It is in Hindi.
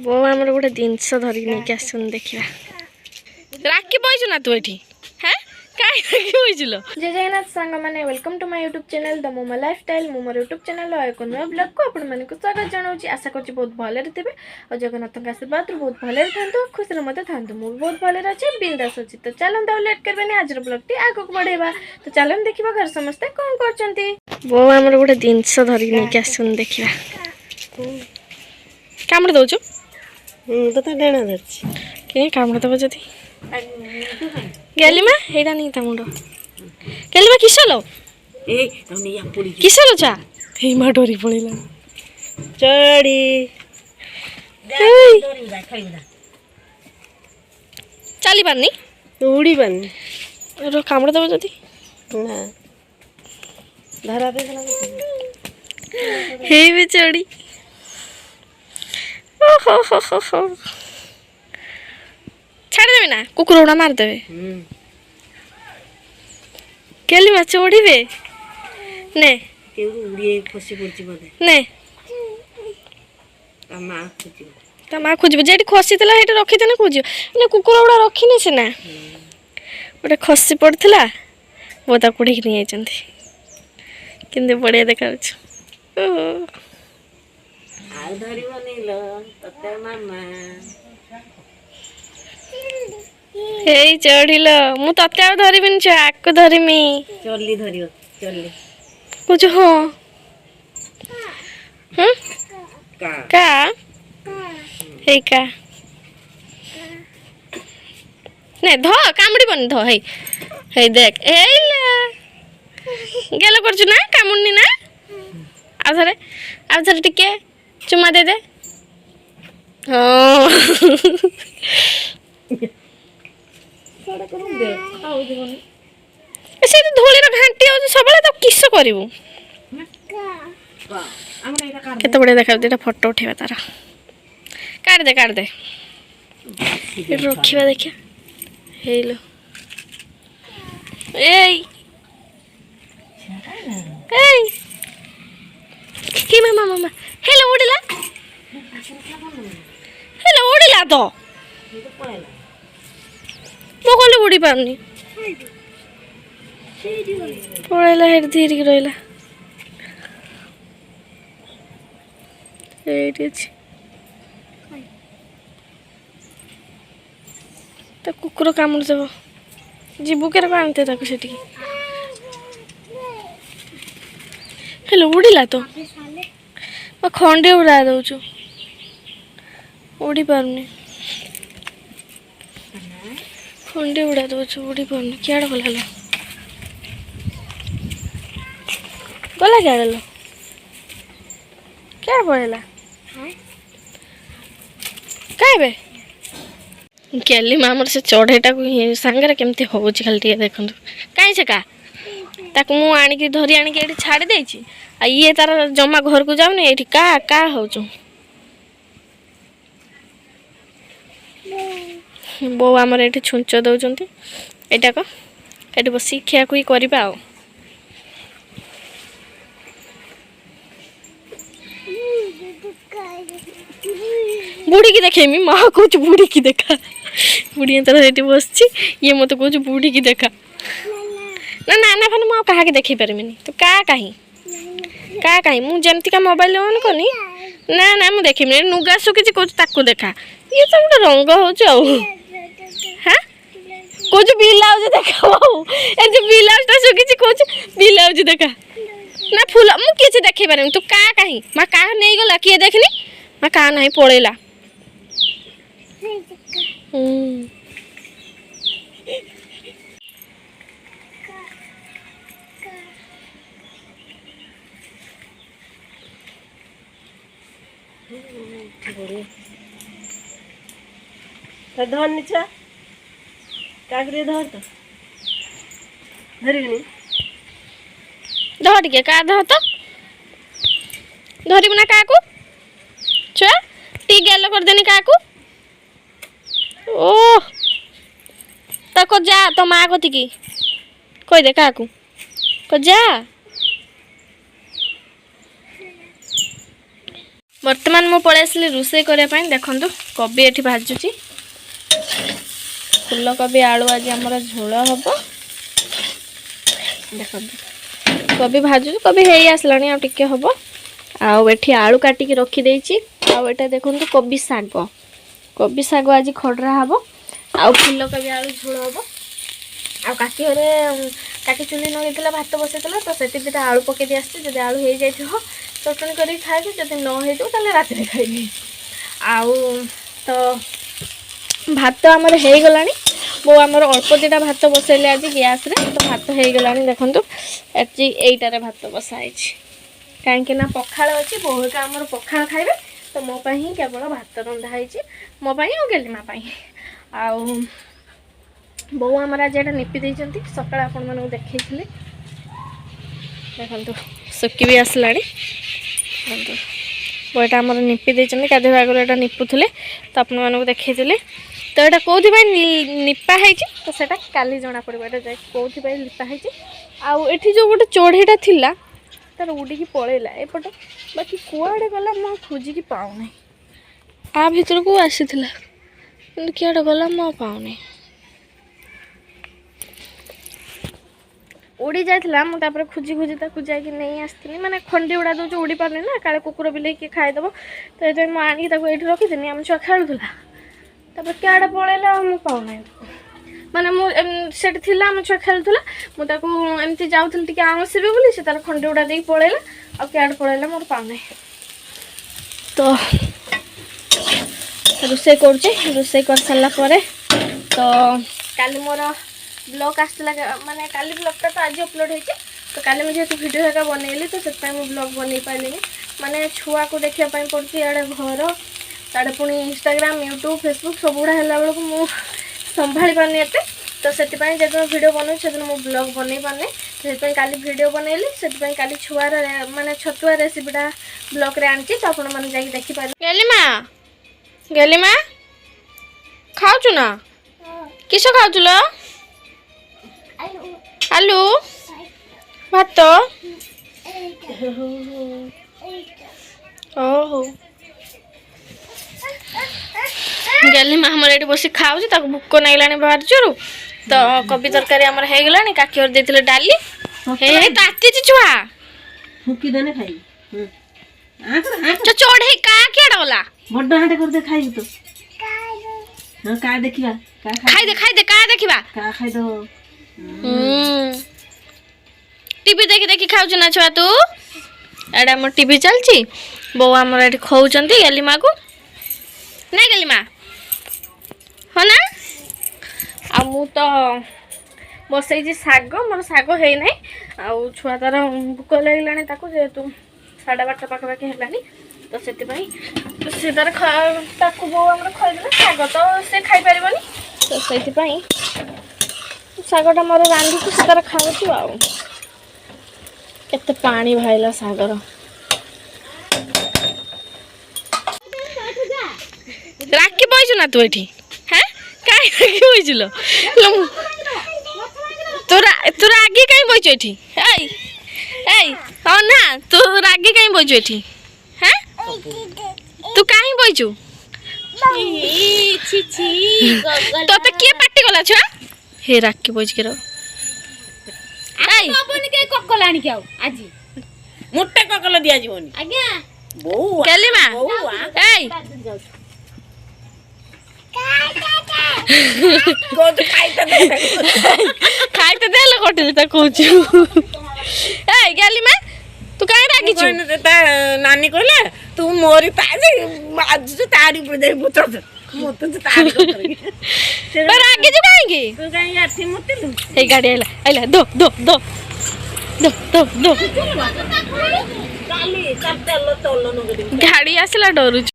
बो आमर गोटे जिनस धरिक नहीं आसन देखा राखी पैसु ना तू ये हाँ कहीं राखी पैसल जय जगन्नाथ सांग मैंने welcome to my YouTube channel दमा-uma-life-style मु मोर यूट्यूब चैनल एक नुआ ब्लॉग को आपण मानक स्वागत जनाऊँ। आशा कर बहुत भले थे और जगन्नाथ आशीर्वाद बहुत भले था खुशी मत था मुझे बहुत भले अच्छे बिंदास अच्छी। तो चलते लेट करबे आज ब्लॉग टी आगे बढ़ेगा। तो चलन देखा घर समस्ते कौन कर बो आमर गोटे जिनस धरिक नहीं आसन देखा कामड़ दौचु तो डेणा धरछि कामड़ दब जदि गेली माँ हेडा नहीं था मुंड गेली माँ किसलो किसलो चा हे माँ डोरी पड़ेला चढ़ी चली पारनी उड़ी पारनी रो कामड़ दब जदि ना धरा पे हे भी चढ़ी छाड़ देवे ना कुकुर उड़ा मार देवे केली माछ उड़ीबे ने के उड़िए फसी पड़छि बदे ने ता माँ खोजब जेठी खसी तला हेठी रखी देना खोजियो ने कुकुर उड़ा रखिने से ना ओटे खसी पड़थिला वो ता कुड़ी नहीं आइचंती किंदे बढ़िया देखाउछ आउ धरिबनी लो तते मामा हे चढ़िल मु तते आ धरिबिन छ आको धरिमी चल्ली धरियो चल्ली कुछ हो हम का हे का ने ध कामुडी बन ध हे देख हे गेलो करछु ना कामुडनी ना आ थरे टिके चुमा दे दे हां से धूली घाटी हो सब तो किस करू केत बढ़िया देखा फोटो उठेगा तार काट दे रखा देखिए हेलो कि मामा मामा हेलो उड़िला तो मो कहले उड़ी पारनी पड़ेला हेड धीरे रहिला तो कुकुर कामुड़ देव जीवु के आनते से हेलो उड़िला तो खंडे उड़ा दौचु उड़ी पारनी खंडे उड़ा दौचु उड़ी पारनी क्या गला गला क्या गल क्या पड़ेला क्या केली मामर से चढ़ेटा को सांगरे केमती होउची खाली टिके देखंतु काई से का ताकू मु आनिकी धरी आनिकी एठी छाड़ी देछि आ ये तार जमा घर को जाउनी एठी का होउछु बो आमर एठी छुंच दउचंती एटा को एठी बसी खिया कुई करबा आ बुढ़ी की देखे मी माँ कौच बुढ़ी की देखा बुढ़ी तरह से बस ये मत कौच बुढ़ी की देखा ना ना ना खाने मुझे कहा देखे पारमिनी तो कहीं मुझे जमती का मोबाइल ऑन करनी ना ना मुझे देखी नुगा शुखी कौच ताकू देखा ये सब गोटे रंग हो हाँ कौच ब्लाउज देखा ए जो ब्लाउज शुखी कौच ब्लाउज देखा ना फूल मुझे किसी देखे पारे तू कहीं माँ क्या नहीं गला किए देखनी माँ क्या नहीं पड़ेला धर नीचा काकरी धर तो धरिबनी धर के का धर तो धरिब ना काकू छुआ टी गेलो कर देनी काकू ओ तको जा तो माँ को थी कोई दे काकू को जा बर्तमान मु पळै आसली रोषे करने देखु कोबी एठी भाजुची फुल कोबी आलू आज आमर झोल हम देख कोबी भाजु कोबी हो आसला टिके हम आठी आलू काटिकी रखीदे आटा देखो कोबी साग आज खडरा हम आउ फुल कोबी आलू झोल हम आ काटी चुली नगेला भात बसई तो से दुटा आलू पकई आसती आलू हो जाए चटनी कर खाए जब न हो रात खाइबी आउ तो भात आमर हो गला बो आमर अल्प दुटा भात बसैले आज गैस रे तो भात हो गला देखु एटारे भात बसाई कहीं पखाड़ अच्छी बोह का आमर पखाड़ खाइबे तो मो ही केवल भात रंधाई मो और गेलीमा आउ बो आमर आज एटा निपी देइचंती सकाळ आपण मानू देखैथिले देखंतु सुक्की भी आसलाणी देखंतु बो एटा आमर निपी देइचंती कादे भागर एटा निपुथले तो आपण मानू देखैथिले तो एटा कोथि पय निपा हैची तो सेटा काली जणा पड़बो एटा जाय कोथि पय निपा हैची आउ एठी जो गोटे चोढ़ीटा थिला तार उडी की पळेला एपटे बाकी कुआडे गला म खोजी की पाउ नै आ भीतर को आसीथिला किंतु कियाडे गला म पाउ नै उड़ी जाइला मुझे खोजी खोजी जाकि नहीं आसती माने खंडी उड़ा दूँ उड़ी पारे ना काले कुकुर बिले किए खाईदेव तो ये मुझे ये रखीदी आम छुआ खेलुला क्या पलैला मुझे पाऊना माने मुझे आम छुआ खेलुला मुझे जाऊँगी आंसबी बोली से तार खंडी उड़ा दे पलैला आ क्या पलैला मोर पाऊना तो रोसे कर सारा तो काली मोर ब्लॉग आसला माने काली ब्लॉगटा तो आज अपलोड होती तो काली मुझे वीडियो हेका बनैली तो से ब्लॉग बन पारे माने छुआ को देखापी पड़ती आड़े घर ताड़े पुणी इंस्टाग्राम यूट्यूब फेसबुक सब गुड़ा है बेलू मुझे संभाली पारनी एत तो से जब वीडियो बनाऊँ से मुझे ब्लॉग बन पारे से काली वीडियो बनैली से काली छुआर माने छतुआ रेसिपीटा ब्लॉग रे आनी तो आपण मैंने जाकि देखिपारे गेलीमा खाऊचु ना किस खाऊचु लो आलू भात ओहो गली माँ हमर ये बस खाऊँ भोक नागला बाहर जोर तो कोबी तरकारी आमर हो गला काकी देते डाली ताती छुआ फुकी देने खाई चढ़े का क्या गला बड़ हाटे कर दे खाई तो हां का देखिबा खाई दे का देखिबा का खाई दो टीवी देखी देखी खाऊ ना छुआ तू एडा मोर टीवी चलची बो आमर एठी खाउचंती गलीमा को ना गलीमा हो ना आ मु तो बसई साग मोर साग है ना आ छुआ तार भूक लगलानी ताको जेतु 12:30 पाखापाखि है तो से तार ताको बो आमर खाइदेला साग तो से खाई पारिबनी तो से सागटा मोर रांधी से तार खाऊ आ केते पानी भाईला सागर राखी बैठु ना तू एठी हैं काई राखी बैठुलो तू रागी काई बैठु एठी एई एई हो ना तू रागी काई बैठु एठी हैं तू काई बैठु छी छी तो के पार्टी गला छा हे राखी बैठ के रो आई बाबूनी के कोकल आनी के आउ आजी मोटे कोकल दिया जीवनी आज्ञा बौ केलीमा एई खाइते देले कोटली त कहू ए गेलीमा तू काई रागी छु नानी कहले तू मोरी ताजी आज तारी पर दे पुत्र मत तो तारी कर रागी छु काई की तू काई आथि मतिलु ए गाड़ी आइला दो काली सब तेल तोलो न गाड़ी आसला डरू